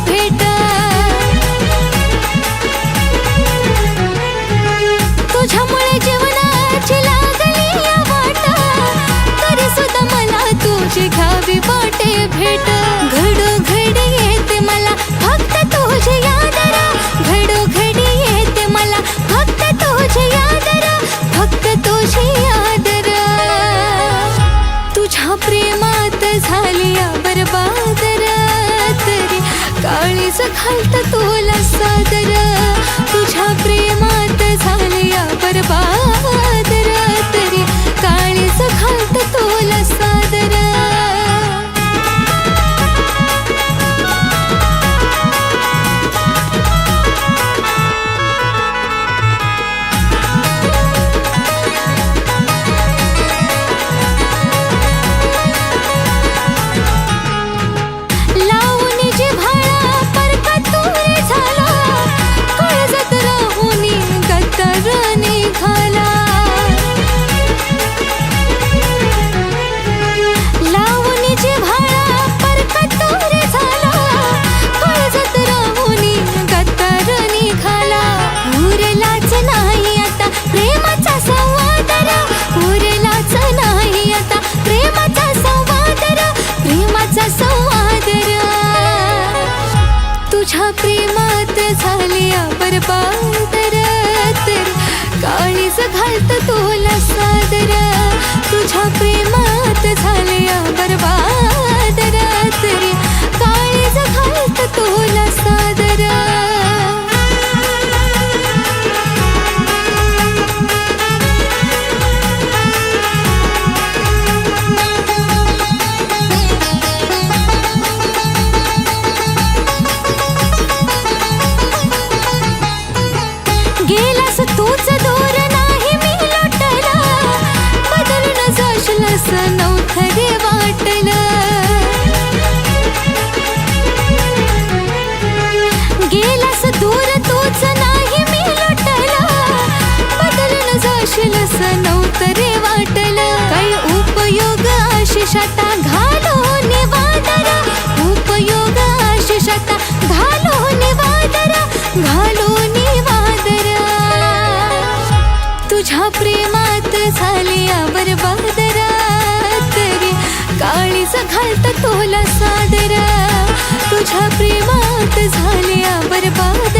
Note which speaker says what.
Speaker 1: भेट तुझ्यामुळे जीवनाची लागली या वाट तरी सुद्धा मला तुझी घ्यावी वाटे भेट घडोघडी येते मला फक्त तुझी याद घडोघडी येते मला फक्त तुझी याद फक्त तुझी याद तुझ्या प्रेमात झाली या बरबाद तरी काळीज घालत तुला सादर तुझ्या प्रेमात झाली या बरबाद तरी काळीज घालत तुला सादर तुझ्या प्रेमात झाली या बरबाद तरी काळीज घालत तुला सादर तुझ्या प्रेमात झाली या बरबाद तरी काळीज घालत तुला सादर गेलास तूच दूर नाही मी लोटला बदलून जाशीलस नव्हतं रे वाटलं गेलास दूर तूच नाही मी लोटला बदलून जाशीलस नव्हतं रे वाटलं काही उपयोग आशिषाता घालून वादर उपयोग आशिषाता घालून वादर घालून तुझ्या प्रेमात झाली या बरबाद तरी काळीज घालत तुला सादर तुझ्या प्रेमात झाली या बरबाद